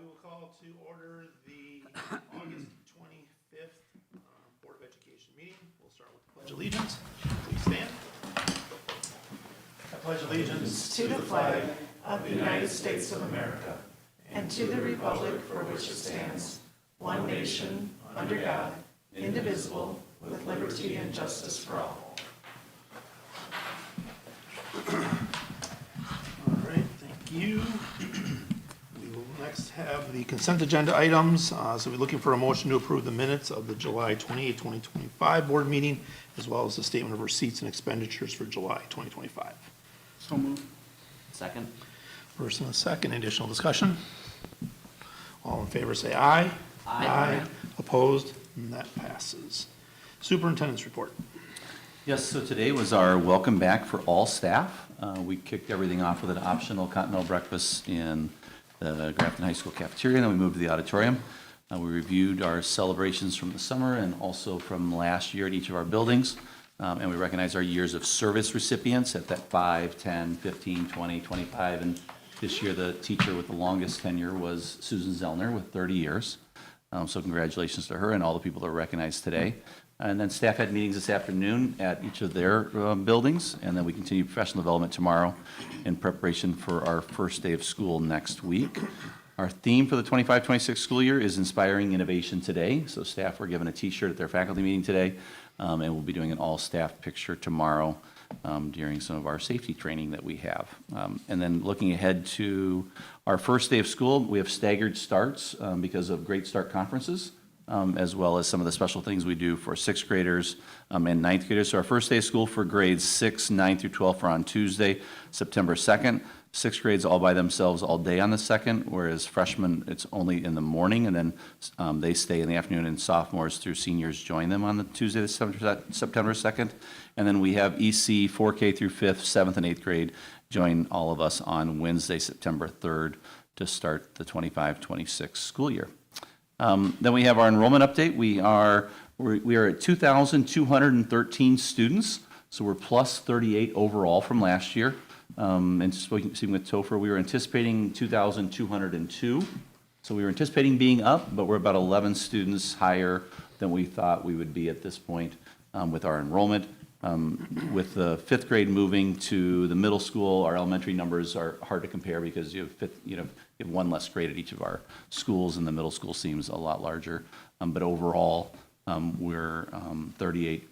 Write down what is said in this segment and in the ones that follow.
We will call to order the August 25th Board of Education meeting. We'll start with the Pledge of Allegiance. Please stand. I pledge allegiance to the flag of the United States of America and to the republic for which it stands, one nation, under God, indivisible, with liberty and justice for all. All right, thank you. We will next have the consent agenda items. So we're looking for a motion to approve the minutes of the July 28, 2025 board meeting, as well as the statement of receipts and expenditures for July 2025. So moved. Second. First and a second, additional discussion? All in favor say aye. Aye. Opposed? And that passes. Superintendent's report. Yes, so today was our welcome back for all staff. We kicked everything off with an optional continental breakfast in the Grafton High School cafeteria, and then we moved to the auditorium. We reviewed our celebrations from the summer and also from last year at each of our buildings. And we recognized our years of service recipients at that 5, 10, 15, 20, 25. And this year, the teacher with the longest tenure was Susan Zellner with 30 years. So congratulations to her and all the people that were recognized today. And then staff had meetings this afternoon at each of their buildings. And then we continue professional development tomorrow in preparation for our first day of school next week. Our theme for the 25-26 school year is Inspiring Innovation Today. So staff were given a t-shirt at their faculty meeting today. And we'll be doing an all-staff picture tomorrow during some of our safety training that we have. And then looking ahead to our first day of school, we have staggered starts because of Great Start conferences, as well as some of the special things we do for 6th graders and 9th graders. So our first day of school for grades 6, 9 through 12 are on Tuesday, September 2nd. 6th grades all by themselves all day on the 2nd, whereas freshmen, it's only in the morning, and then they stay in the afternoon, and sophomores through seniors join them on the Tuesday, September 2nd. And then we have EC 4K through 5th, 7th, and 8th grade join all of us on Wednesday, September 3rd to start the 25-26 school year. Then we have our enrollment update. We are at 2,213 students, so we're plus 38 overall from last year. And speaking with Topher, we were anticipating 2,202. So we were anticipating being up, but we're about 11 students higher than we thought we would be at this point with our enrollment. With the 5th grade moving to the middle school, our elementary numbers are hard to compare because you have one less grade at each of our schools, and the middle school seems a lot larger. But overall, we're 38,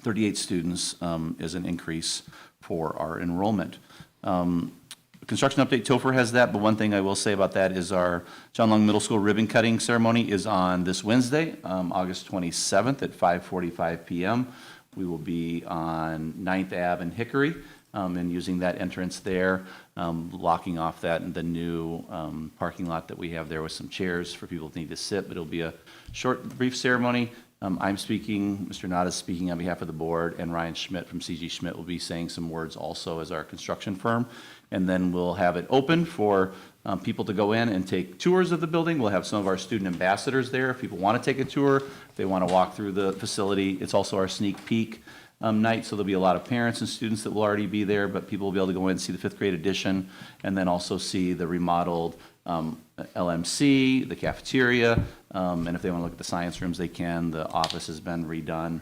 38 students is an increase for our enrollment. Construction update, Topher has that, but one thing I will say about that is our John Long Middle School ribbon cutting ceremony is on this Wednesday, August 27th at 5:45 p.m. We will be on 9th Ave and Hickory and using that entrance there, locking off the new parking lot that we have there with some chairs for people to need to sit, but it'll be a short, brief ceremony. I'm speaking, Mr. Nada's speaking on behalf of the board, and Ryan Schmidt from CG Schmidt will be saying some words also as our construction firm. And then we'll have it open for people to go in and take tours of the building. We'll have some of our student ambassadors there if people want to take a tour, if they want to walk through the facility. It's also our sneak peek night, so there'll be a lot of parents and students that will already be there, but people will be able to go in and see the 5th grade edition, and then also see the remodeled LMC, the cafeteria, and if they want to look at the science rooms, they can. The office has been redone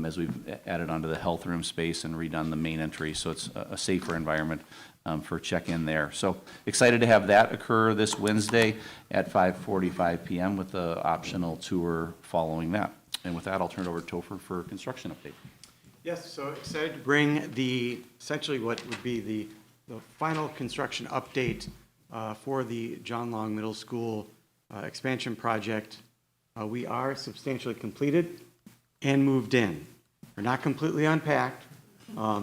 as we've added onto the health room space and redone the main entry, so it's a safer environment for check-in there. So excited to have that occur this Wednesday at 5:45 p.m. with the optional tour following that. And with that, I'll turn it over to Topher for construction update. Yes, so excited to bring essentially what would be the final construction update for the John Long Middle School expansion project. We are substantially completed and moved in. We're not completely unpacked,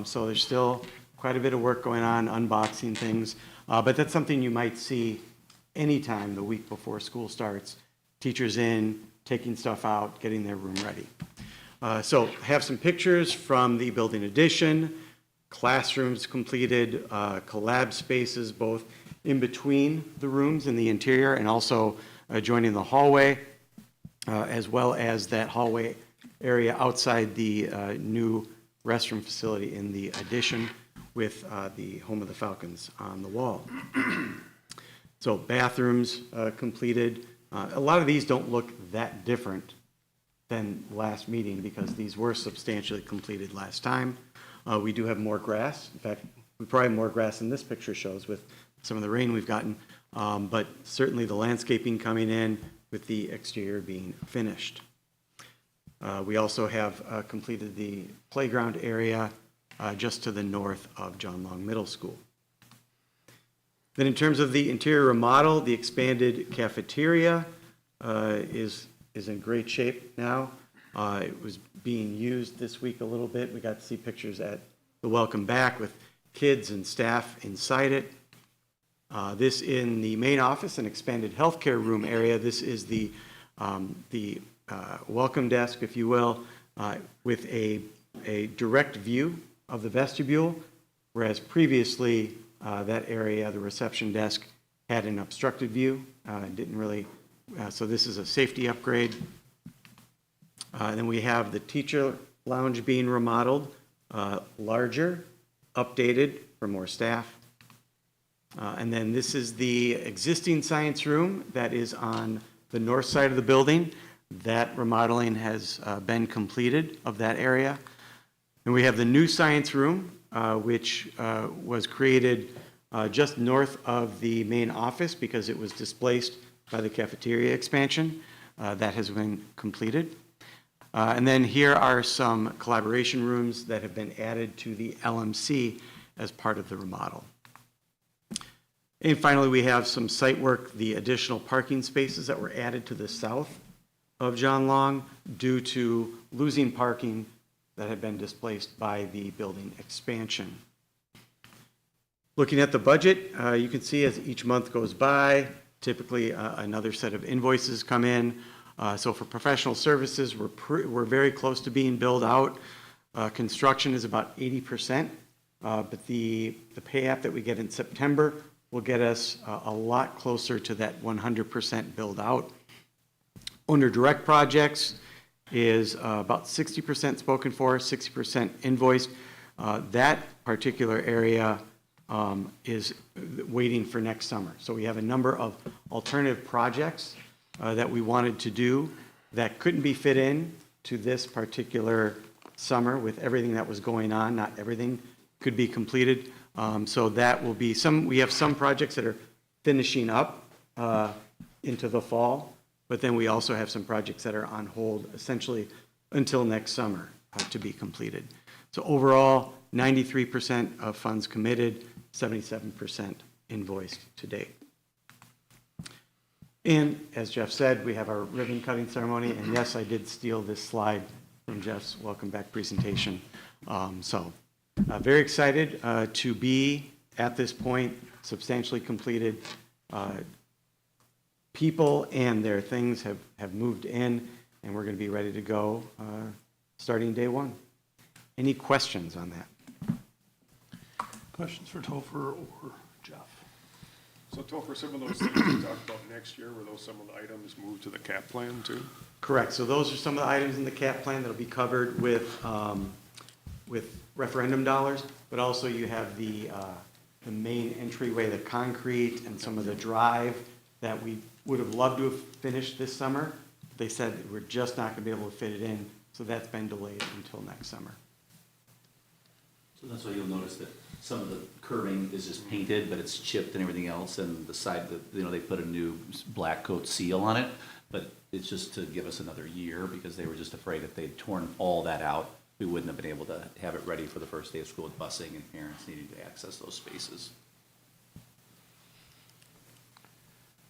so there's still quite a bit of work going on, unboxing things, but that's something you might see anytime the week before school starts. Teachers in, taking stuff out, getting their room ready. So have some pictures from the building addition, classrooms completed, collab spaces both in between the rooms in the interior and also adjoining the hallway, as well as that hallway area outside the new restroom facility in the addition with the home of the Falcons on the wall. So bathrooms completed. A lot of these don't look that different than last meeting because these were substantially completed last time. We do have more grass. In fact, we probably have more grass than this picture shows with some of the rain we've gotten. But certainly the landscaping coming in with the exterior being finished. We also have completed the playground area just to the north of John Long Middle School. Then in terms of the interior remodel, the expanded cafeteria is in great shape now. It was being used this week a little bit. We got to see pictures at the welcome back with kids and staff inside it. This in the main office, an expanded healthcare room area. This is the welcome desk, if you will, with a direct view of the vestibule, whereas previously that area, the reception desk, had an obstructed view. Didn't really, so this is a safety upgrade. Then we have the teacher lounge being remodeled, larger, updated for more staff. And then this is the existing science room that is on the north side of the building. That remodeling has been completed of that area. And we have the new science room, which was created just north of the main office because it was displaced by the cafeteria expansion. That has been completed. And then here are some collaboration rooms that have been added to the LMC as part of the remodel. And finally, we have some site work, the additional parking spaces that were added to the south of John Long due to losing parking that had been displaced by the building expansion. Looking at the budget, you can see as each month goes by, typically another set of invoices come in. So for professional services, we're very close to being billed out. Construction is about 80%, but the pay app that we get in September will get us a lot closer to that 100% build out. Under direct projects is about 60% spoken for, 60% invoiced. That particular area is waiting for next summer. So we have a number of alternative projects that we wanted to do that couldn't be fit in to this particular summer with everything that was going on. Not everything could be completed. So that will be we have some projects that are finishing up into the fall, but then we also have some projects that are on hold essentially until next summer to be completed. So overall, 93% of funds committed, 77% invoiced to date. And as Jeff said, we have our ribbon cutting ceremony, and yes, I did steal this slide from Jeff's welcome back presentation. Very excited to be at this point, substantially completed. People and their things have moved in, and we're going to be ready to go starting day one. Any questions on that? Questions for Topher or Jeff? So Topher, some of those things we talked about next year, were those some of the items moved to the cap plan too? Correct. So those are some of the items in the cap plan that'll be covered with referendum dollars, but also you have the main entryway, the concrete, and some of the drive that we would have loved to have finished this summer. They said we're just not going to be able to fit it in, so that's been delayed until next summer. So that's why you'll notice that some of the curving is just painted, but it's chipped and everything else, and the side, they put a new black coat seal on it, but it's just to give us another year because they were just afraid if they'd torn all that out, we wouldn't have been able to have it ready for the first day of school with busing and parents needing to access those spaces.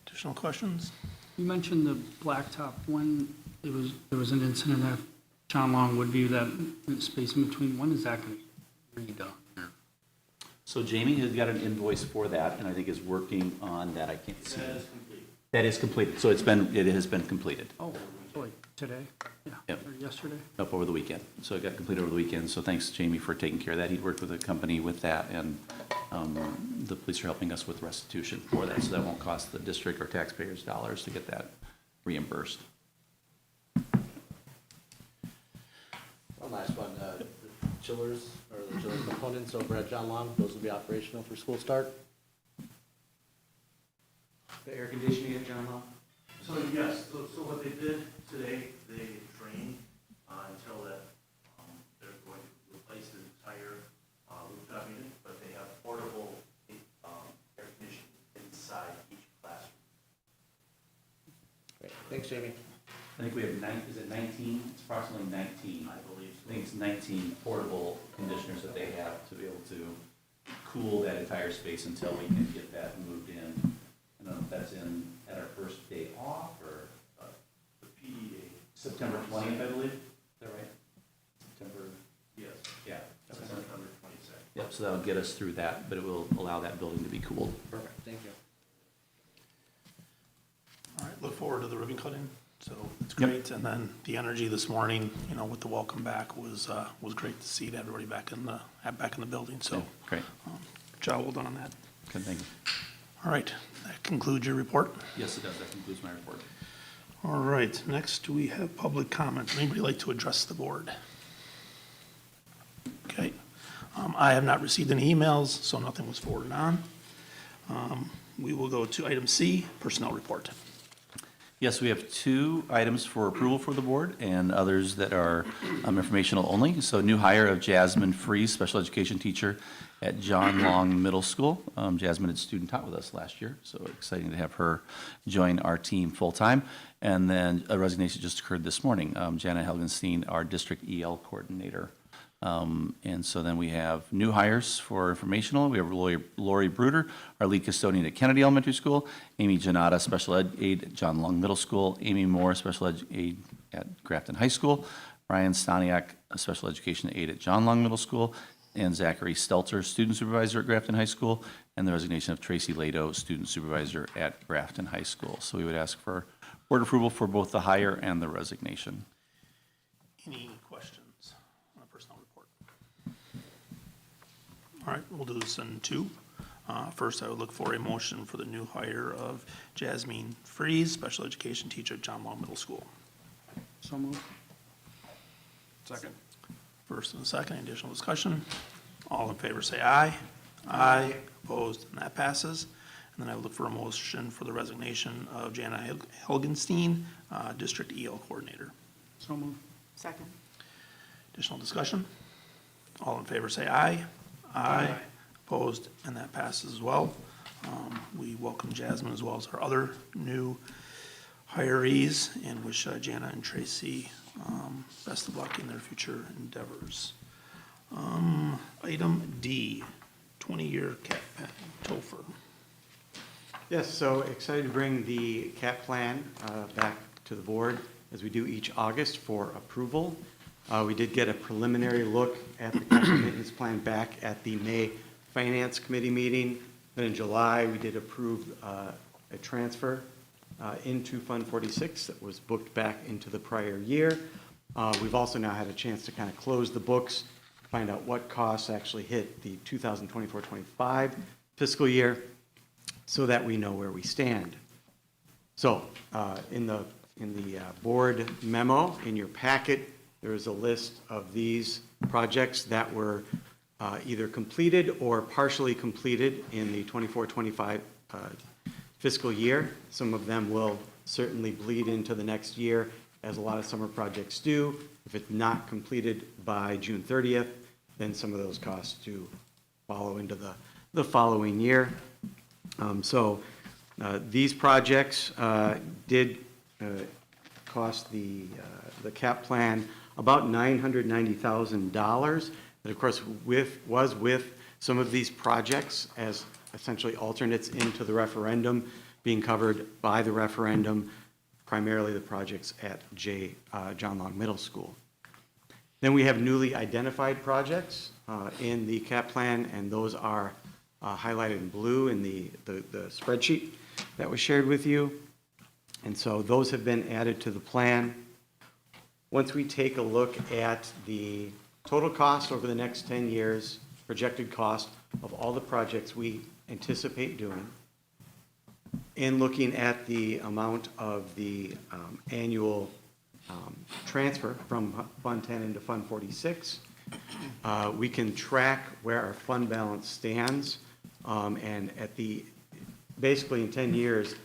Additional questions? You mentioned the blacktop. When there was an incident at John Long Woodview, that space in between, when is that going to be redone? So Jamie has got an invoice for that, and I think is working on that. I can't see. That is completed. So it has been completed. Oh, like today? Yeah, Yep. or yesterday? Up over the weekend. So it got completed over the weekend. So thanks, Jamie, for taking care of that. He'd worked with a company with that, and the police are helping us with restitution for that, so that won't cost the district or taxpayers dollars to get that reimbursed. One last one, the chillers, or the chiller components over at John Long, those will be operational for school start? the air conditioning at John Long? So yes, so what they did today, they trained until that, they're going to replace the entire rooftop unit, but they have portable air conditioning inside each classroom. Great. Thanks, Jamie. I think we have is it 19? It's approximately 19. I believe I think it's 19 portable conditioners that they have to be able to cool that entire space until we can get that moved in. I don't know if that's in at our first day off or the PEA. September 20th, I believe. Is that right? September, Yes, yeah. September 22nd. Yep, so that'll get us through that, but it will allow that building to be cooled. Perfect, thank you. All right, look forward to the ribbon cutting, so it's Yep. great. And then the energy this morning, you know, with the welcome back was great to see everybody back in the building, so. Great. Job well done on that. Good, thank you. All right, that concludes your report. Yes, it does. That concludes my report. All right, next we have public comment. Anybody like to address the board? Okay. I have not received any emails, so nothing was forwarded on. We will go to item C, personnel report. Yes, we have 2 items for approval for the board and others that are informational only. So new hire of Jasmine Freeze, special education teacher at John Long Middle School. Jasmine had student taught with us last year, so exciting to have her join our team full-time. And then a resignation just occurred this morning. Jana Helgenstein, our district EL coordinator. And so then we have new hires for informational. We have Lori Bruder, our lead custodian at Kennedy Elementary School, Amy Janata, special ed aide at John Long Middle School, Amy Moore, special ed aide at Grafton High School, Ryan Staniak, a special education aide at John Long Middle School, and Zachary Stelter, student supervisor at Grafton High School, and the resignation of Tracy Lado, student supervisor at Grafton High School. So we would ask for board approval for both the hire and the resignation. Any questions on the personnel report? All right, we'll do this in 2. First, I would look for a motion for the new hire of Jasmine Freeze, special education teacher at John Long Middle School. So moved. Second. First and a second, additional discussion. All in favor say aye. Aye. Opposed, and that passes. And then I would look for a motion for the resignation of Jana Helgenstein, district EL coordinator. So moved. Second. Additional discussion? All in favor say aye. Aye. Opposed, and that passes as well. We welcome Jasmine as well as our other new hirees and wish Jana and Tracy best of luck in their future endeavors. Item D, 20-year cap pen, Topher. Yes, so excited to bring the CAP plan back to the board as we do each August for approval. We did get a preliminary look at the capital maintenance plan back at the May Finance Committee meeting. Then in July, we did approve a transfer into Fund 46 that was booked back into the prior year. We've also now had a chance to kind of close the books, find out what costs actually hit the 2024-25 fiscal year so that we know where we stand. So in the board memo in your packet, there is a list of these projects that were either completed or partially completed in the 24-25 fiscal year. Some of them will certainly bleed into the next year, as a lot of summer projects do. If it's not completed by June 30th, then some of those costs do follow into the following year. So these projects did cost the CAP plan about $990,000. That, of course, was with some of these projects as essentially alternates into the referendum, being covered by the referendum, primarily the projects at John Long Middle School. Then we have newly identified projects in the CAP plan, and those are highlighted in blue in the spreadsheet that was shared with you. And so those have been added to the plan. Once we take a look at the total cost over the next 10 years, projected cost of all the projects we anticipate doing, and looking at the amount of the annual transfer from Fund 10 into Fund 46, we can track where our fund balance stands, and basically in 10 years,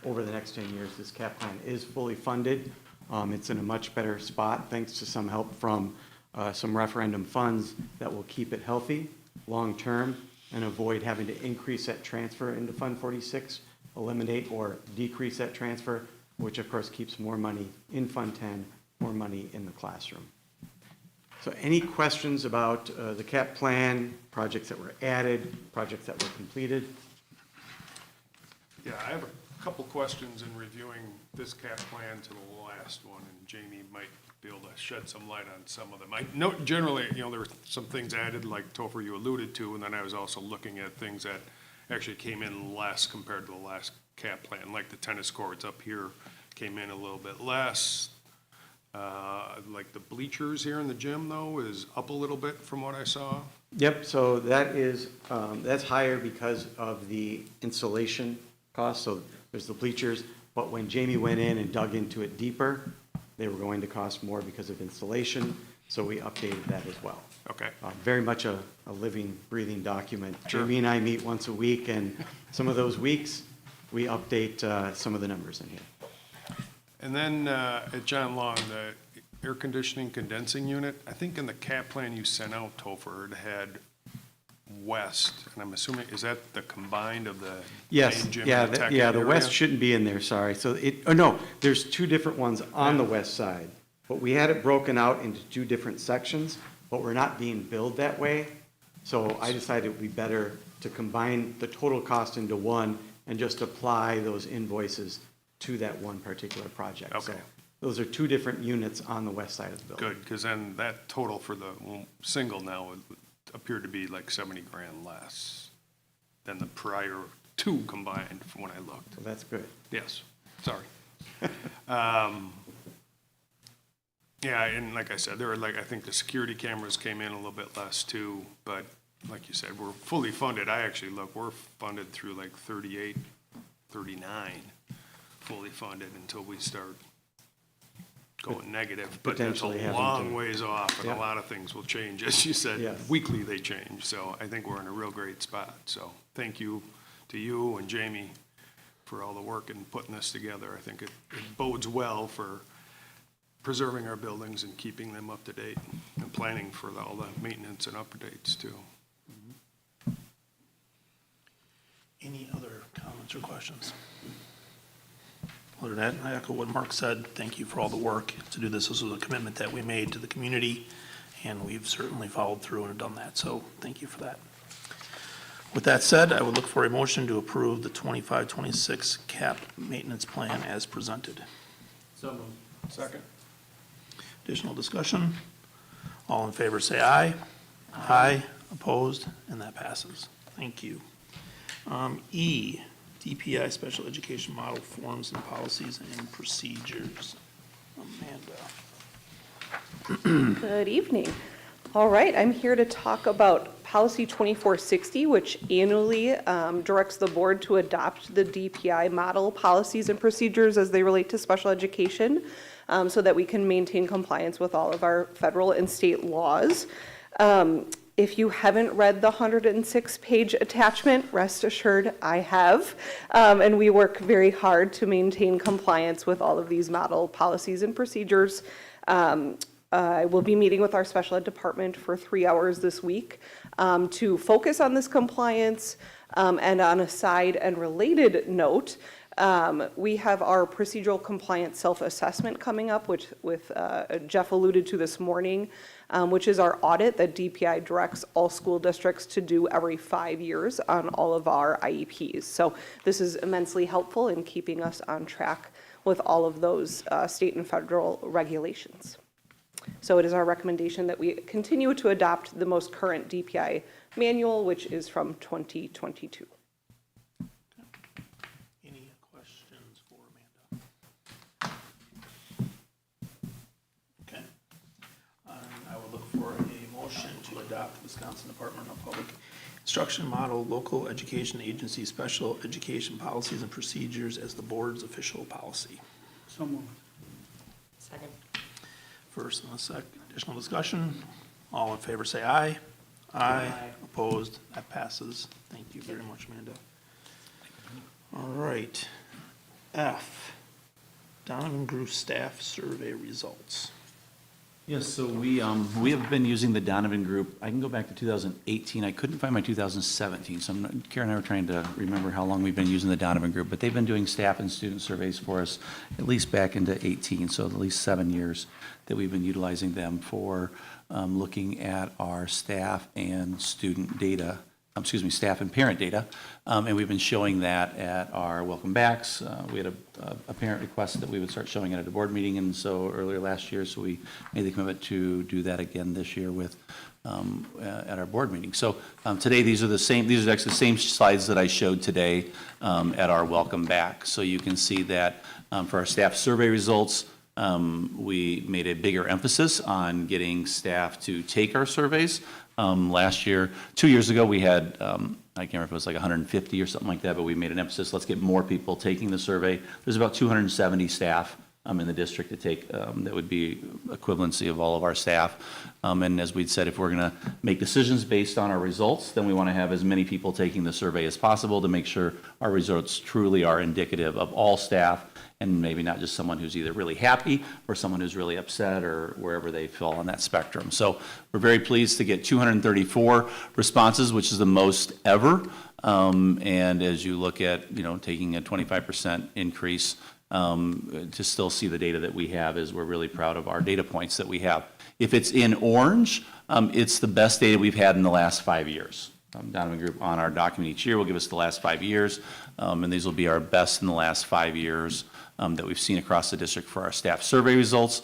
over the next 10 years. This cap plan is fully funded. It's in a much better spot thanks to some help from some referendum funds that will keep it healthy long-term and avoid having to increase that transfer into Fund 46, eliminate or decrease that transfer, which of course keeps more money in Fund 10, more money in the classroom. So any questions about the cap plan, projects that were added, projects that were completed? Yeah, I have a couple questions in reviewing this cap plan to the last one, and Jamie might be able to shed some light on some of them. I know generally, there were some things added, like Topher you alluded to, and then I was also looking at things that actually came in less compared to the last cap plan, like the tennis courts up here came in a little bit less. Like the bleachers here in the gym, though, is up a little bit from what I saw. Yep, so that is, that's higher because of the installation cost. So there's the bleachers, but when Jamie went in and dug into it deeper, they were going to cost more because of installation, so we updated that as well. Okay. Very much a living, breathing document. Sure. Jamie and I meet once a week, and some of those weeks, we update some of the numbers in here. And then at John Long, the air conditioning condensing unit, I think in the cap plan you sent out, Topher, it had west, and I'm assuming, is that the combined of the Yes, main gym yeah, and the tech the area? west shouldn't be in there, sorry. So no, there's two different ones on the west side. But we had it broken out into two different sections, but we're not being billed that way. So I decided it would be better to combine the total cost into one and just apply those invoices to that one particular project. So Okay. those are two different units on the west side of the building. Good, because then that total for the single now would appear to be like 70 grand less than the prior two combined from when I looked. So that's good. Yes, sorry. Yeah, and like I said, there were I think the security cameras came in a little bit less too, but like you said, we're fully funded. I actually we're funded through 38, 39, fully funded until we start going negative. But that's a Potentially having long to- ways off, and Yeah. a lot of things will change. As you said, Yes. weekly they change, so I think we're in a real great spot. So thank you to you and Jamie for all the work in putting this together. I think it bodes well for preserving our buildings and keeping them up to date and planning for all the maintenance and updates too. Any other comments or questions? Other than that, I echo what Mark said. Thank you for all the work to do this. This was a commitment that we made to the community, and we've certainly followed through and done that, so thank you for that. With that said, I would look for a motion to approve the 25-26 cap maintenance plan as presented. So moved. Second. Additional discussion? All in favor, say aye. Aye. Opposed? And that passes. Thank you. E, DPI Special Education Model Forms and Policies and Procedures. Amanda. Good evening. All right, I'm here to talk about Policy 2460, which annually directs the board to adopt the DPI model policies and procedures as they relate to special education, so that we can maintain compliance with all of our federal and state laws. If you haven't read the 106-page attachment, rest assured I have. And we work very hard to maintain compliance with all of these model policies and procedures. I will be meeting with our special ed department for 3 hours this week to focus on this compliance. And on a side and related note, we have our procedural compliance self-assessment coming up, which Jeff alluded to this morning, which is our audit that DPI directs all school districts to do every 5 years on all of our IEPs. So this is immensely helpful in keeping us on track with all of those state and federal regulations. So it is our recommendation that we continue to adopt the most current DPI manual, which is from 2022. Any questions for Amanda? Okay. I would look for a motion to adopt Wisconsin Department of Public Instruction Model Local Education Agency Special Education Policies and Procedures as the board's official policy. So moved. Second. First and a second, additional discussion. All in favor, say aye. Aye. Opposed? That passes. Thank you very much, Amanda. All right. F, Donovan Group Staff Survey Results. Yes, so we have been using the Donovan Group. I can go back to 2018. I couldn't find my 2017, so Karen and I were trying to remember how long we've been using the Donovan Group, but they've been doing staff and student surveys for us at least back into 18, so at least 7 years that we've been utilizing them for looking at our staff and student data, staff and parent data. And we've been showing that at our welcome backs. We had a parent request that we would start showing it at a board meeting, and so earlier last year, so we made the commitment to do that again this year with at our board meeting. So today, these are actually the same slides that I showed today at our welcome back. So you can see that for our staff survey results, we made a bigger emphasis on getting staff to take our surveys. Last year, 2 years ago, we had, I can't remember if it was like 150 or something like that, but we made an emphasis, let's get more people taking the survey. There's about 270 staff in the district to take, that would be equivalency of all of our staff. And as we'd said, if we're going to make decisions based on our results, then we want to have as many people taking the survey as possible to make sure our results truly are indicative of all staff, and maybe not just someone who's either really happy or someone who's really upset or wherever they fall on that spectrum. So we're very pleased to get 234 responses, which is the most ever. And as you look at, taking a 25% increase, to still see the data that we have is we're really proud of our data points that we have. If it's in orange, it's the best data we've had in the last 5 years. Donovan Group on our document each year will give us the last 5 years, and these will be our best in the last 5 years that we've seen across the district for our staff survey results.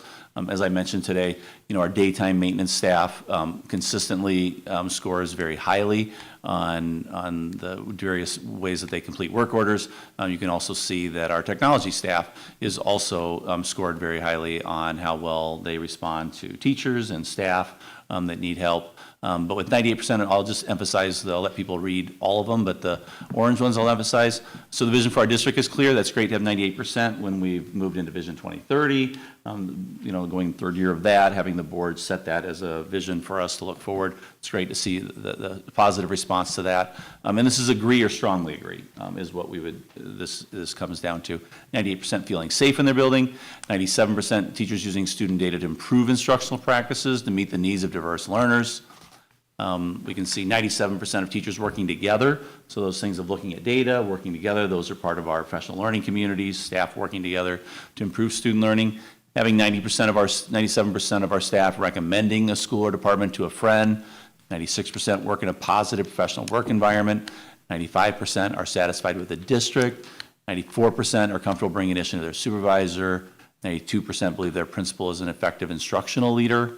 As I mentioned today, our daytime maintenance staff consistently scores very highly on the various ways that they complete work orders. You can also see that our technology staff is also scored very highly on how well they respond to teachers and staff that need help. But with 98%, I'll just emphasize, I'll let people read all of them, but the orange ones I'll emphasize. So the vision for our district is clear. That's great to have 98% when we've moved into Vision 2030. Going third year of that, having the board set that as a vision for us to look forward. It's great to see the positive response to that. And this is agree or strongly agree is what we would, this comes down to. 98% feeling safe in their building, 97% teachers using student data to improve instructional practices to meet the needs of diverse learners. We can see 97% of teachers working together. So those things of looking at data, working together, those are part of our professional learning communities, staff working together to improve student learning. Having 97% of our staff recommending a school or department to a friend. 96% work in a positive professional work environment. 95% are satisfied with the district. 94% are comfortable bringing it to their supervisor. 92% believe their principal is an effective instructional leader.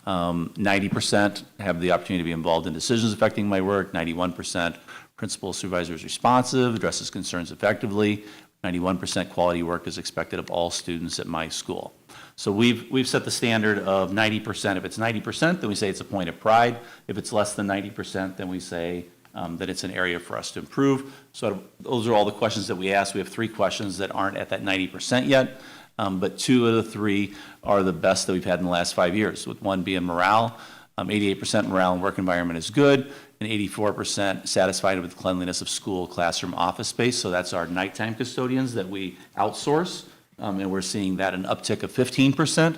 90% have the opportunity to be involved in decisions affecting my work. 91% principal supervisor is responsive, addresses concerns effectively. 91% quality work is expected of all students at my school. So we've set the standard of 90%. If it's 90%, then we say it's a point of pride. If it's less than 90%, then we say that it's an area for us to improve. So those are all the questions that we ask. We have 3 questions that aren't at that 90% yet. But 2 of the 3 are the best that we've had in the last 5 years, with 1 being morale. 88% morale and work environment is good, and 84% satisfied with the cleanliness of school, classroom, office space. So that's our nighttime custodians that we outsource, and we're seeing that an uptick of 15%.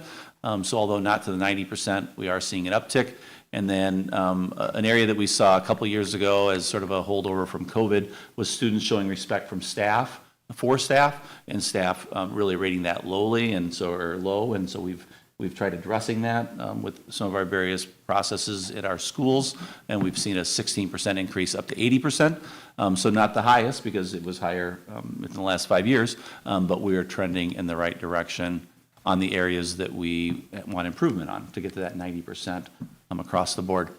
So although not to the 90%, we are seeing an uptick. And then an area that we saw a couple years ago as sort of a holdover from COVID was students showing respect from staff. For staff, and staff really rating that lowly, and so we've tried addressing that with some of our various processes at our schools, and we've seen a 16% increase up to 80%. So not the highest because it was higher in the last 5 years, but we are trending in the right direction on the areas that we want improvement on to get to that 90% across the board.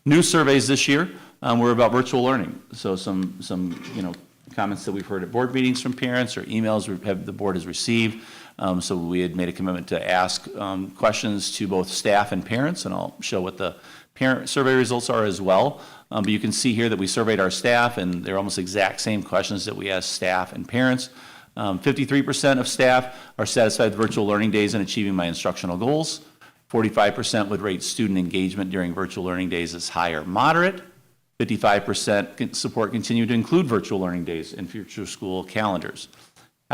New surveys this year were about virtual learning. So some comments that we've heard at board meetings from parents or emails the board has received. So we had made a commitment to ask questions to both staff and parents, and I'll show what the parent survey results are as well. But you can see here that we surveyed our staff, and they're almost exact same questions that we asked staff and parents. 53% of staff are satisfied with virtual learning days and achieving my instructional goals. 45% would rate student engagement during virtual learning days as high or moderate. 55% support continue to include virtual learning days in future school calendars.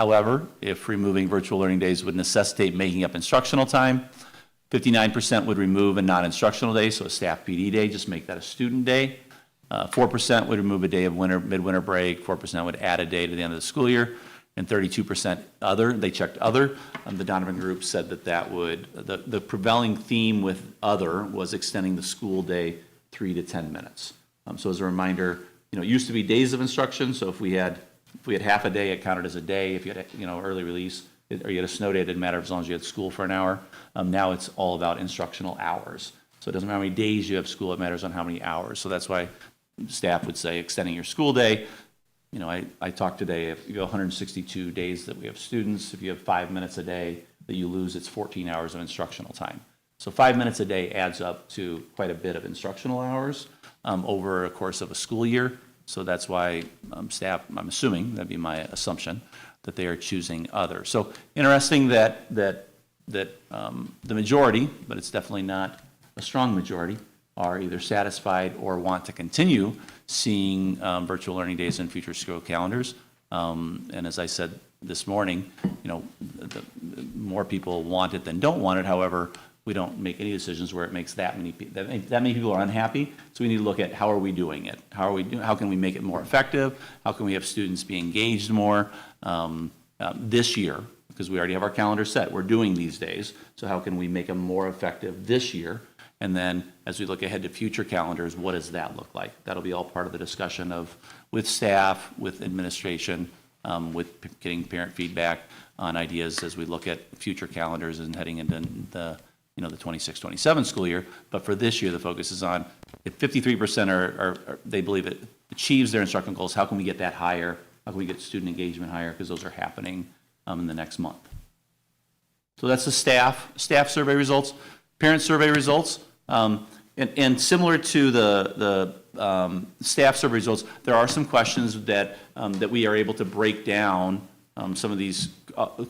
However, if removing virtual learning days would necessitate making up instructional time, 59% would remove a non-instructional day, so a staff PD day, just make that a student day. 4% would remove a day of midwinter break, 4% would add a day to the end of the school year, and 32% other, they checked other. The Donovan Group said that would, the prevailing theme with other was extending the school day 3 to 10 minutes. So as a reminder, it used to be days of instruction, so if we had half a day, it counted as a day. If you had, early release, or you had a snow day, it didn't matter as long as you had school for an hour. Now it's all about instructional hours. So it doesn't matter how many days you have school, it matters on how many hours. So that's why staff would say extending your school day. I talked today, if you go 162 days that we have students, if you have 5 minutes a day that you lose, it's 14 hours of instructional time. So 5 minutes a day adds up to quite a bit of instructional hours over a course of a school year. So that's why staff, I'm assuming, that'd be my assumption, that they are choosing other. So interesting that the majority, but it's definitely not a strong majority, are either satisfied or want to continue seeing virtual learning days in future school calendars. And as I said this morning, more people want it than don't want it. However, we don't make any decisions where it makes that many people are unhappy. So we need to look at how are we doing it? How can we make it more effective? How can we have students be engaged more this year? Because we already have our calendar set. We're doing these days. So how can we make them more effective this year? And then as we look ahead to future calendars, what does that look like? That'll be all part of the discussion with staff, with administration, with getting parent feedback on ideas as we look at future calendars and heading into the 26-27 school year. But for this year, the focus is on if 53% are they believe it achieves their instructional goals, how can we get that higher? How can we get student engagement higher? Because those are happening in the next month. So that's the staff survey results. Parent survey results. And similar to the staff survey results, there are some questions that we are able to break down. Some of these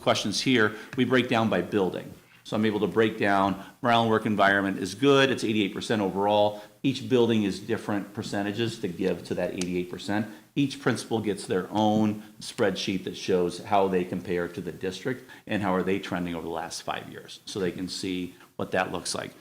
questions here, we break down by building. So I'm able to break down morale and work environment is good. It's 88% overall. Each building is different percentages to give to that 88%. Each principal gets their own spreadsheet that shows how they compare to the district and how are they trending over the last 5 years. So they can see what that looks like.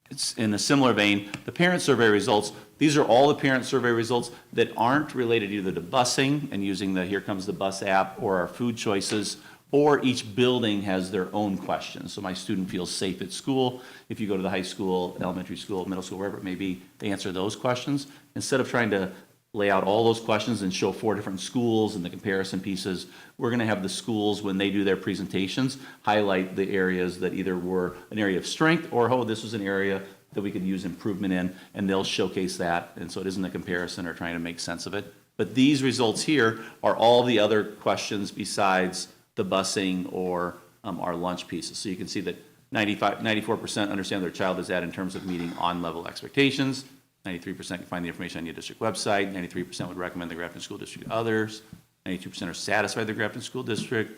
It's in a similar vein, the parent survey results, these are all the parent survey results that aren't related either to busing and using the Here Comes the Bus app or our food choices, or each building has their own questions. So my student feels safe at school. If you go to the high school, elementary school, middle school, wherever it may be, they answer those questions. Instead of trying to lay out all those questions and show 4 different schools and the comparison pieces, we're going to have the schools, when they do their presentations, highlight the areas that either were an area of strength or, oh, this was an area that we could use improvement in, and they'll showcase that. And so it isn't a comparison or trying to make sense of it. But these results here are all the other questions besides the busing or our lunch pieces. So you can see that 94% understand their child is at in terms of meeting on-level expectations. 93% can find the information on your district website. 93% would recommend the Grafton School District to others. 92% are satisfied with the Grafton School District.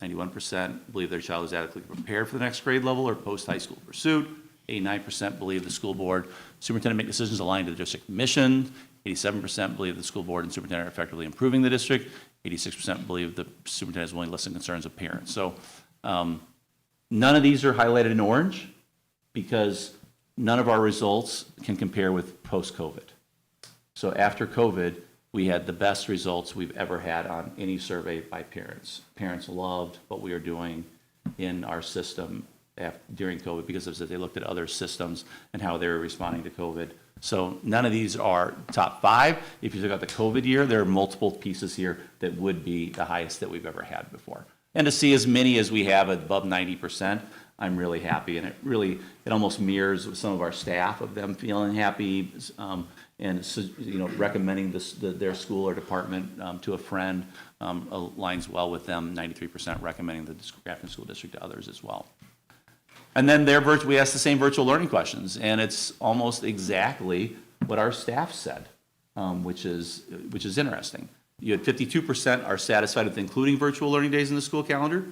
91% believe their child is adequately prepared for the next grade level or post-high school pursuit. 89% believe the school board superintendent make decisions aligned to the district mission. 87% believe the school board and superintendent are effectively improving the district. 86% believe the superintendent is willing to listen to concerns of parents. So none of these are highlighted in orange because none of our results can compare with post-COVID. So after COVID, we had the best results we've ever had on any survey by parents. Parents loved what we are doing in our system during COVID because as they looked at other systems and how they were responding to COVID. So none of these are top 5. If you look at the COVID year, there are multiple pieces here that would be the highest that we've ever had before. And to see as many as we have above 90%, I'm really happy. And it almost mirrors with some of our staff of them feeling happy and recommending their school or department to a friend aligns well with them. 93% recommending the Grafton School District to others as well. And then we asked the same virtual learning questions, and it's almost exactly what our staff said, which is interesting. You had 52% are satisfied with including virtual learning days in the school calendar.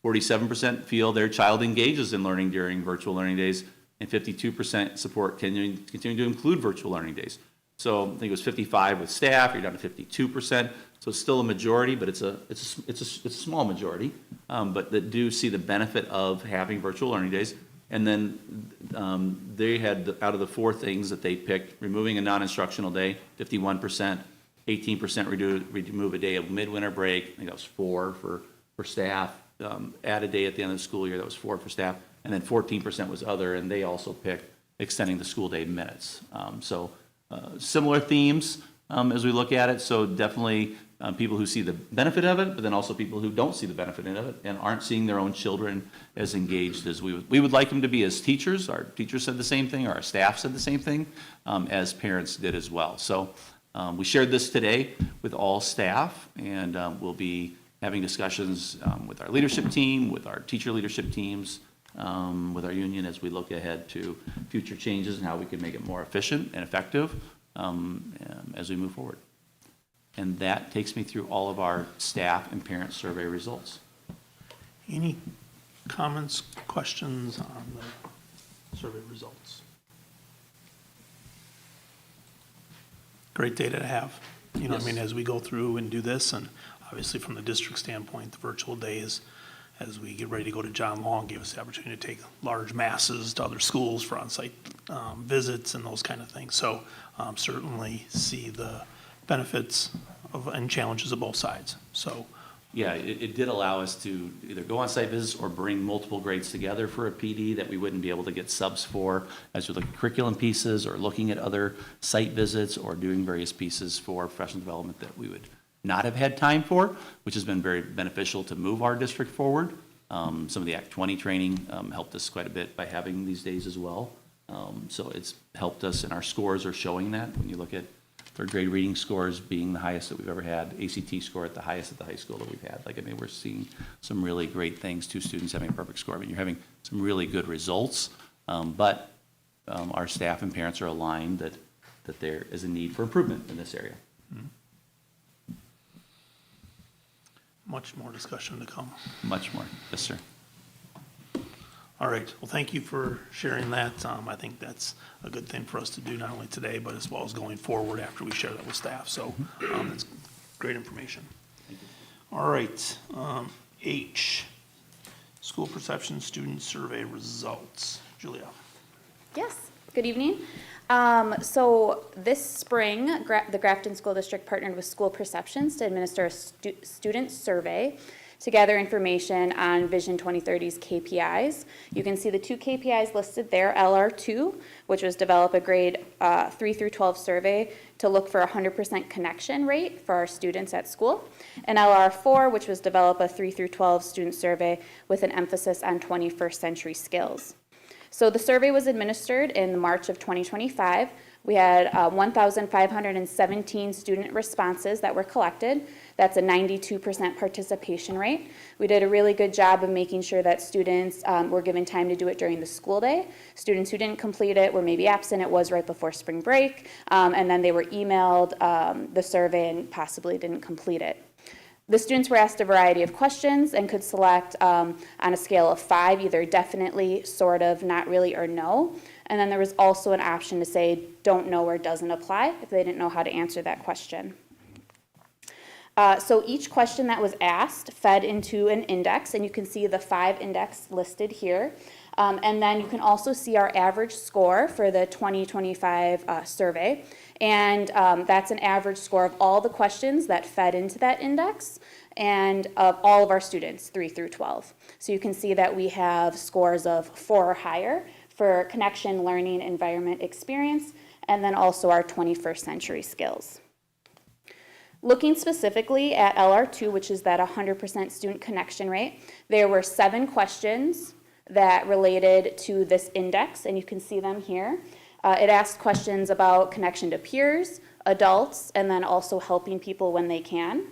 47% feel their child engages in learning during virtual learning days, and 52% support continuing to include virtual learning days. So I think it was 55 with staff, you're down to 52%. So it's still a majority, but it's a small majority, but that do see the benefit of having virtual learning days. And then they had, out of the 4 things that they picked, removing a non-instructional day, 51%, 18% remove a day of midwinter break, I think that was 4 for staff, add a day at the end of the school year, that was 4 for staff, and then 14% was other, and they also picked extending the school day minutes. So similar themes as we look at it, so definitely people who see the benefit of it, but then also people who don't see the benefit of it and aren't seeing their own children as engaged as we would like them to be as teachers. Our teachers said the same thing, or our staff said the same thing, as parents did as well. So we shared this today with all staff, and we'll be having discussions with our leadership team, with our teacher leadership teams, with our union as we look ahead to future changes and how we can make it more efficient and effective as we move forward. And that takes me through all of our staff and parent survey results. Any comments, questions on the survey results? Great data to have. You know, Yes. I mean, as we go through and do this, and obviously from the district standpoint, the virtual days, as we get ready to go to John Long, gave us the opportunity to take large masses to other schools for on-site visits and those kind of things. So certainly see the benefits of and challenges of both sides. So Yeah, it did allow us to either go on site visits or bring multiple grades together for a PD that we wouldn't be able to get subs for as we look at curriculum pieces or looking at other site visits or doing various pieces for professional development that we would not have had time for, which has been very beneficial to move our district forward. Some of the Act 20 training helped us quite a bit by having these days as well. So it's helped us, and our scores are showing that when you look at third grade reading scores being the highest that we've ever had, ACT score at the highest at the high school that we've had. Like, I mean, we're seeing some really great things, 2 students having a perfect score. I mean, you're having some really good results, but our staff and parents are aligned that there is a need for improvement in this area. much more discussion to come. Much more. Yes, sir. All right, well, thank you for sharing that. I think that's a good thing for us to do, not only today, but as well as going forward after we share that with staff. So that's great information. All right, H, school perception student survey results. Julia. Yes, good evening. So this spring, the Grafton School District partnered with School Perceptions to administer a student survey to gather information on Vision 2030's KPIs. You can see the 2 KPIs listed there, LR2, which was develop a grade 3 through 12 survey to look for 100% connection rate for our students at school, and LR4, which was develop a 3 through 12 student survey with an emphasis on 21st century skills. So the survey was administered in March of 2025. We had 1,517 student responses that were collected. That's a 92% participation rate. We did a really good job of making sure that students were given time to do it during the school day. Students who didn't complete it were maybe absent. It was right before spring break. And then they were emailed the survey and possibly didn't complete it. The students were asked a variety of questions and could select on a scale of 5, either definitely, sort of, not really, or no. And then there was also an option to say don't know or doesn't apply if they didn't know how to answer that question. So each question that was asked fed into an index, and you can see the 5 index listed here. And then you can also see our average score for the 2025 survey. And that's an average score of all the questions that fed into that index and of all of our students, 3 through 12. So you can see that we have scores of 4 or higher for connection, learning, environment, experience, and then also our 21st century skills. Looking specifically at LR2, which is that 100% student connection rate, there were 7 questions that related to this index, and you can see them here. It asked questions about connection to peers, adults, and then also helping people when they can.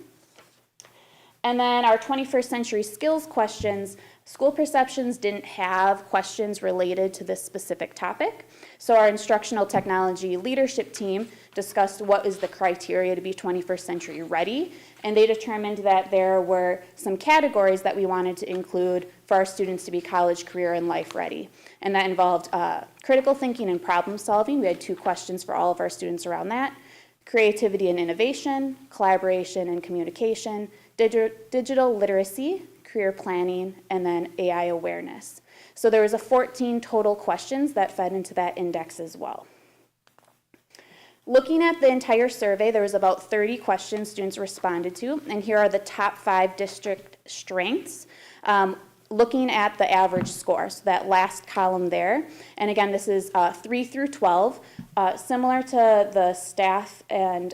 And then our 21st century skills questions School perceptions didn't have questions related to this specific topic, so our instructional technology leadership team discussed what is the criteria to be 21st century ready, and they determined that there were some categories that we wanted to include for our students to be college, career, and life ready. And that involved critical thinking and problem solving. We had 2 questions for all of our students around that. Creativity and innovation, collaboration and communication, digital literacy, career planning, and then AI awareness. So there was 14 total questions that fed into that index as well. Looking at the entire survey, there was about 30 questions students responded to, and here are the top 5 district strengths. Looking at the average score, so that last column there. And again, this is 3 through 12. Similar to the staff and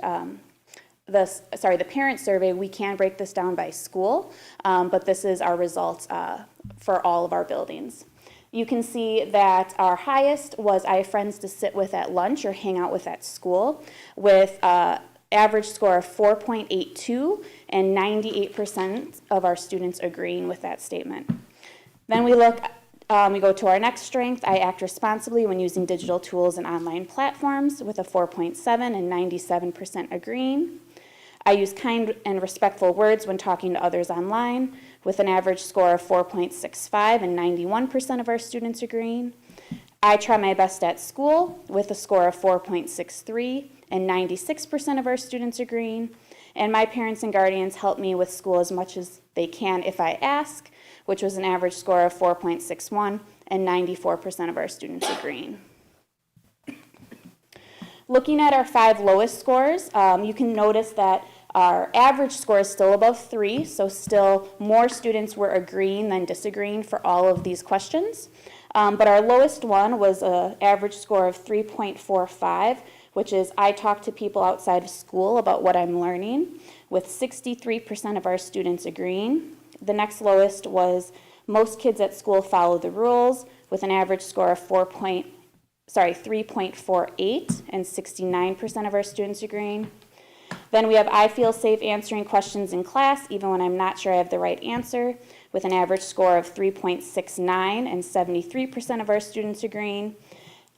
the parent survey, we can break this down by school, but this is our results for all of our buildings. You can see that our highest was I have friends to sit with at lunch or hang out with at school, with average score of 4.82 and 98% of our students agreeing with that statement. Then we go to our next strength, I act responsibly when using digital tools and online platforms, with a 4.7 and 97% agreeing. I use kind and respectful words when talking to others online, with an average score of 4.65 and 91% of our students agreeing. I try my best at school, with a score of 4.63 and 96% of our students agreeing. And my parents and guardians help me with school as much as they can if I ask, which was an average score of 4.61 and 94% of our students agreeing. Looking at our 5 lowest scores, you can notice that our average score is still above 3, so still more students were agreeing than disagreeing for all of these questions. But our lowest one was an average score of 3.45, which is I talk to people outside of school about what I'm learning, with 63% of our students agreeing. The next lowest was most kids at school follow the rules, with an average score of 3.48 and 69% of our students agreeing. Then we have I feel safe answering questions in class even when I'm not sure I have the right answer, with an average score of 3.69 and 73% of our students agreeing.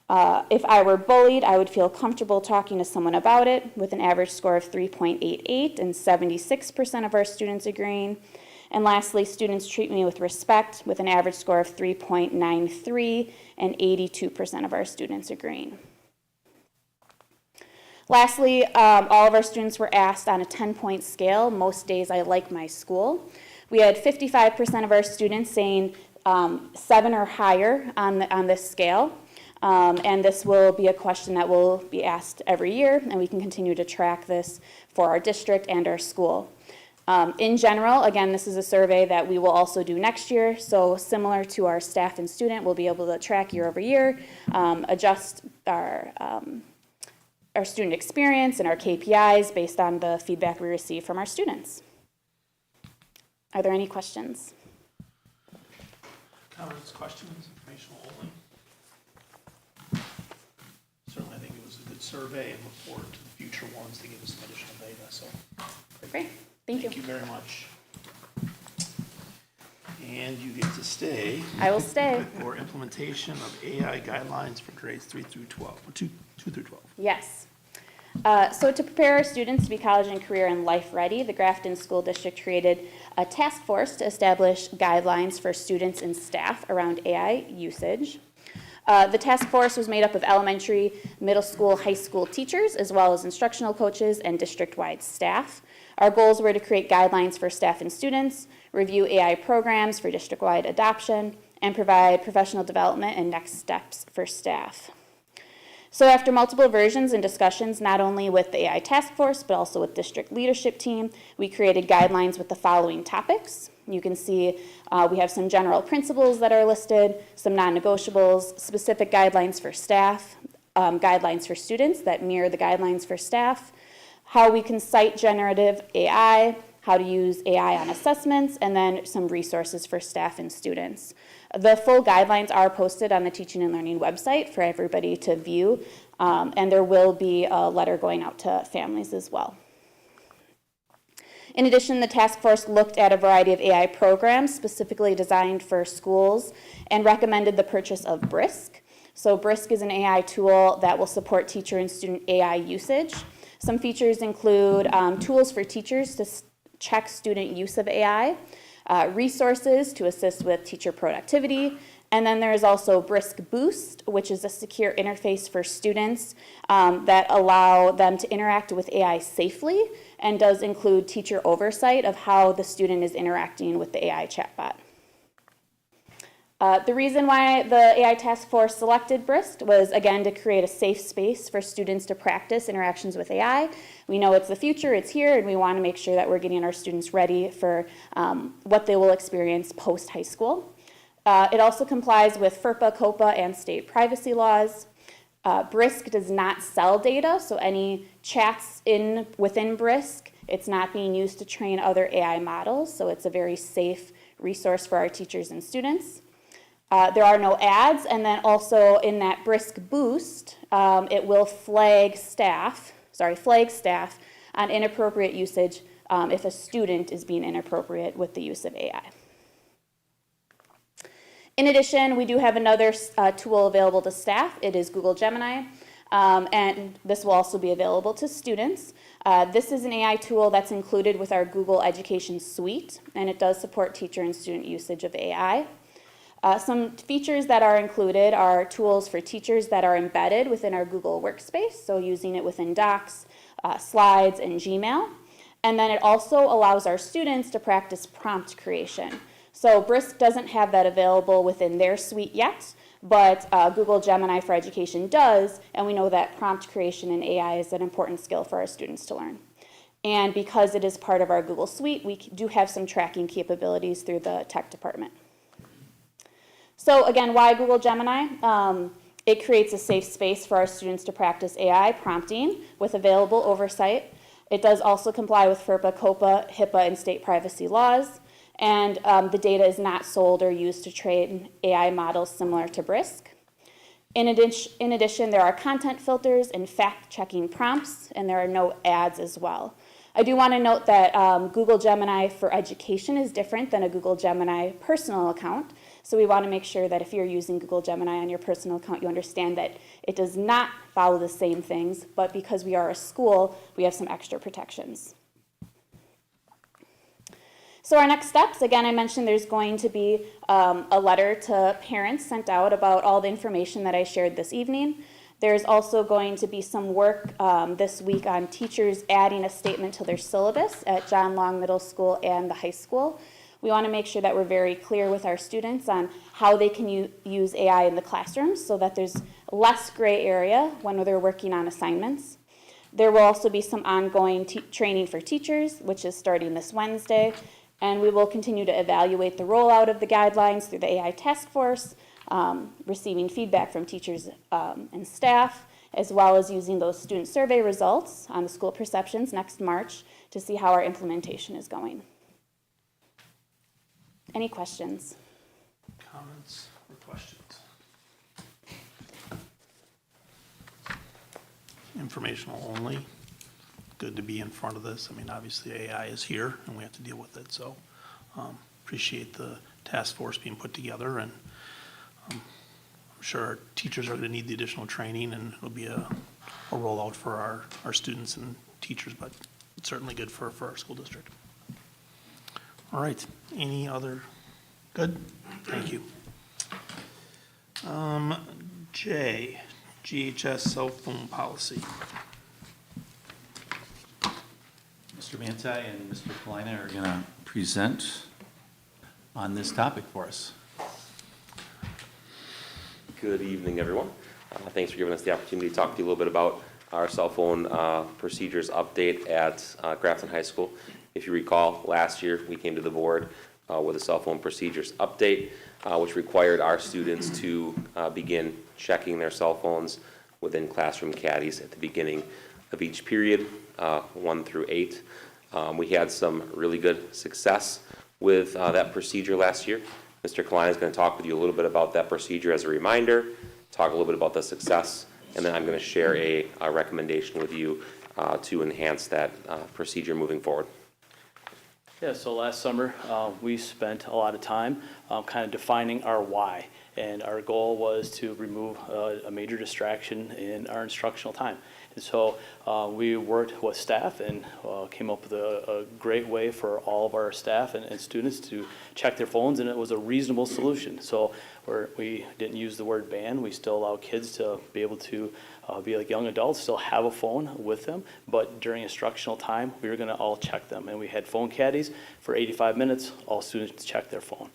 If I were bullied, I would feel comfortable talking to someone about it, with an average score of 3.88 and 76% of our students agreeing. And lastly, students treat me with respect, with an average score of 3.93 and 82% of our students agreeing. Lastly, all of our students were asked on a 10-point scale, most days I like my school. We had 55% of our students saying 7 or higher on this scale. And this will be a question that will be asked every year, and we can continue to track this for our district and our school. In general, again, this is a survey that we will also do next year, so similar to our staff and student, we'll be able to track year over year, adjust our student experience and our KPIs based on the feedback we receive from our students. Are there any questions? Comments, questions, informational only? Certainly, I think it was a good survey and look forward to the future ones to give us some additional data, so. Great, thank you. Thank you very much. And you get to stay. I will stay. For implementation of AI guidelines for grades 3 through 12, 2 through 12. Yes. So to prepare our students to be college and career and life ready, the Grafton School District created a task force to establish guidelines for students and staff around AI usage. The task force was made up of elementary, middle school, high school teachers, as well as instructional coaches and district-wide staff. Our goals were to create guidelines for staff and students, review AI programs for district-wide adoption, and provide professional development and next steps for staff. So after multiple versions and discussions, not only with the AI task force, but also with district leadership team, we created guidelines with the following topics. You can see we have some general principles that are listed, some non-negotiables, specific guidelines for staff, guidelines for students that mirror the guidelines for staff, how we can cite generative AI, how to use AI on assessments, and then some resources for staff and students. The full guidelines are posted on the Teaching and Learning website for everybody to view, and there will be a letter going out to families as well. In addition, the task force looked at a variety of AI programs specifically designed for schools and recommended the purchase of Brisk. So Brisk is an AI tool that will support teacher and student AI usage. Some features include tools for teachers to check student use of AI, resources to assist with teacher productivity, and then there is also Brisk Boost, which is a secure interface for students that allow them to interact with AI safely and does include teacher oversight of how the student is interacting with the AI chatbot. The reason why the AI task force selected Brisk was, again, to create a safe space for students to practice interactions with AI. We know it's the future, it's here, and we want to make sure that we're getting our students ready for what they will experience post-high school. It also complies with FERPA, COPA, and state privacy laws. Brisk does not sell data, so any chats within Brisk, it's not being used to train other AI models, so it's a very safe resource for our teachers and students. There are no ads, and then also in that Brisk Boost, it will flag staff on inappropriate usage if a student is being inappropriate with the use of AI. In addition, we do have another tool available to staff. It is Google Gemini, and this will also be available to students. This is an AI tool that's included with our Google Education Suite, and it does support teacher and student usage of AI. Some features that are included are tools for teachers that are embedded within our Google Workspace, so using it within Docs, Slides, and Gmail. And then it also allows our students to practice prompt creation. So Brisk doesn't have that available within their suite yet, but Google Gemini for Education does, and we know that prompt creation in AI is an important skill for our students to learn. And because it is part of our Google Suite, we do have some tracking capabilities through the tech department. So again, why Google Gemini? It creates a safe space for our students to practice AI prompting with available oversight. It does also comply with FERPA, COPA, HIPAA, and state privacy laws. And the data is not sold or used to train AI models similar to Brisk. In addition, there are content filters and fact-checking prompts, and there are no ads as well. I do want to note that Google Gemini for Education is different than a Google Gemini personal account. So we want to make sure that if you're using Google Gemini on your personal account, you understand that it does not follow the same things, but because we are a school, we have some extra protections. So our next steps, again, I mentioned there's going to be a letter to parents sent out about all the information that I shared this evening. There's also going to be some work this week on teachers adding a statement to their syllabus at John Long Middle School and the high school. We want to make sure that we're very clear with our students on how they can use AI in the classrooms so that there's less gray area when they're working on assignments. There will also be some ongoing training for teachers, which is starting this Wednesday, and we will continue to evaluate the rollout of the guidelines through the AI task force, receiving feedback from teachers and staff, as well as using those student survey results on the school perceptions next March to see how our implementation is going. Any questions? Comments or questions? Informational only. Good to be in front of this. I mean, obviously AI is here and we have to deal with it. So appreciate the task force being put together, and I'm sure our teachers are going to need the additional training, and it'll be a rollout for our students and teachers, but it's certainly good for our school district. All right, any other? Good, thank you. J, GHS cell phone policy. Mr. Manti and Mr. Kalina are going to present on this topic for us. Good evening, everyone. Thanks for giving us the opportunity to talk to you a little bit about our cell phone procedures update at Grafton High School. If you recall, last year we came to the board with a cell phone procedures update, which required our students to begin checking their cell phones within classroom caddies at the beginning of each period, 1 through 8. We had some really good success with that procedure last year. Mr. Klein is going to talk with you a little bit about that procedure as a reminder, talk a little bit about the success, and then I'm going to share a recommendation with you to enhance that procedure moving forward. Yeah, so last summer, we spent a lot of time kind of defining our why. And our goal was to remove a major distraction in our instructional time. And so we worked with staff and came up with a great way for all of our staff and students to check their phones, and it was a reasonable solution. So we didn't use the word ban. We still allow kids to be able to be like young adults, still have a phone with them, but during instructional time, we were gonna all check them. And we had phone caddies for 85 minutes, all students check their phone.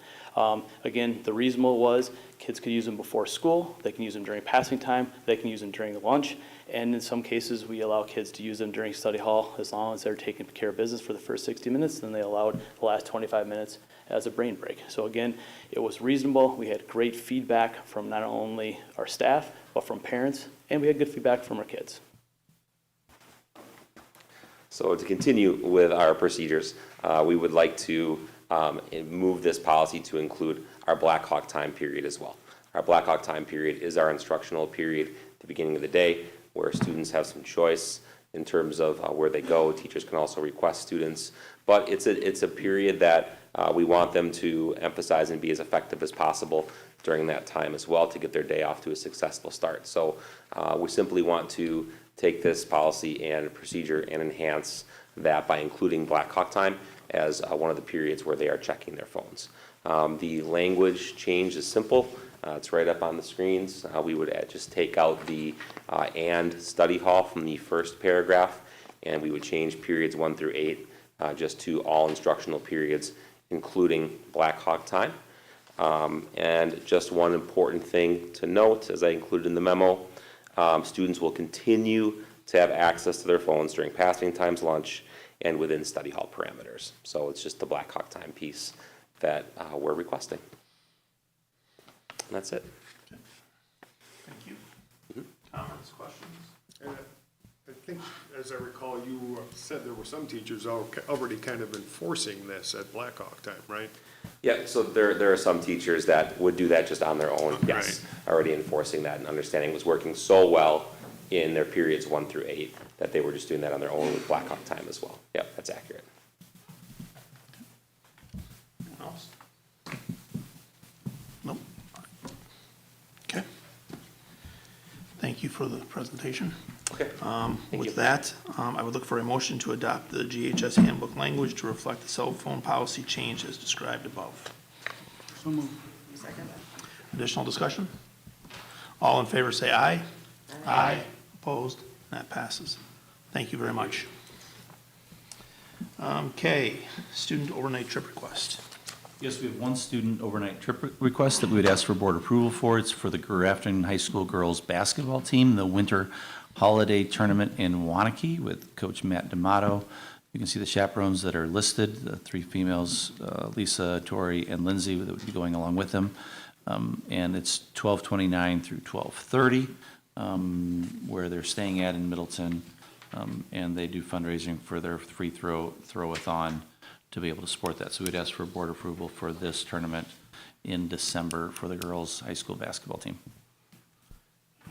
Again, the reasonable was kids could use them before school, they can use them during passing time, they can use them during lunch, and in some cases, we allow kids to use them during study hall as long as they're taking care of business for the first 60 minutes, then they allowed the last 25 minutes as a brain break. So again, it was reasonable. We had great feedback from not only our staff, but from parents, and we had good feedback from our kids. So to continue with our procedures, we would like to move this policy to include our Black Hawk time period as well. Our Black Hawk time period is our instructional period at the beginning of the day, where students have some choice in terms of where they go. Teachers can also request students, but it's a period that we want them to emphasize and be as effective as possible during that time as well to get their day off to a successful start. So we simply want to take this policy and procedure and enhance that by including Black Hawk time as one of the periods where they are checking their phones. The language change is simple. It's right up on the screens. We would just take out the and study hall from the first paragraph, and we would change periods 1 through 8 just to all instructional periods, including Black Hawk time. And just one important thing to note, as I included in the memo, students will continue to have access to their phones during passing times, lunch, and within study hall parameters. So it's just the Black Hawk time piece that we're requesting. And that's it. Thank you. Comments, questions? And I think, as I recall, you said there were some teachers already kind of enforcing this at Black Hawk time, right? Yeah, so there are some teachers that would do that just on their own, yes, already enforcing that and understanding it was working so well in their periods 1 through 8 that they were just doing that on their own with Black Hawk time as well. Yeah, that's accurate. Anyone else? Nope. Okay. Thank you for the presentation. Okay. With that, I would look for a motion to adopt the GHS handbook language to reflect the cell phone policy change as described above. So moved. Additional discussion? All in favor say aye. Aye. Opposed? That passes. Thank you very much. Okay, student overnight trip request. Yes, we have one student overnight trip request that we would ask for board approval for. It's for the Grafton High School girls basketball team, the winter holiday tournament in Wanakee with Coach Matt D'Amato. You can see the chaperones that are listed, the 3 females, Lisa, Tori, and Lindsay, that would be going along with them. And it's 12:29 through 12:30, where they're staying at in Middleton. And they do fundraising for their free throw-a-thon to be able to support that. So we'd ask for board approval for this tournament in December for the girls' high school basketball team.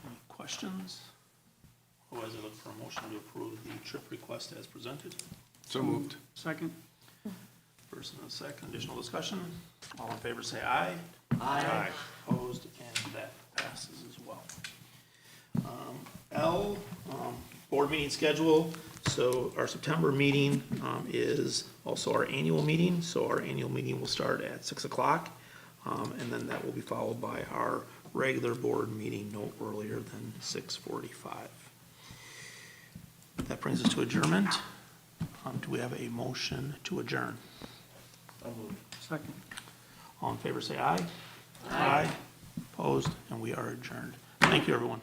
Any questions? Otherwise, I look for a motion to approve the trip request as presented. So moved. Second. First and a second, additional discussion. All in favor say aye. Aye. Opposed, and that passes as well. L, board meeting schedule. So our September meeting is also our annual meeting. So our annual meeting will start at 6 o'clock. And then that will be followed by our regular board meeting no earlier than 6:45. That brings us to adjournment. Do we have a motion to adjourn? Second. All in favor say aye. Aye. Opposed, and we are adjourned. Thank you, everyone.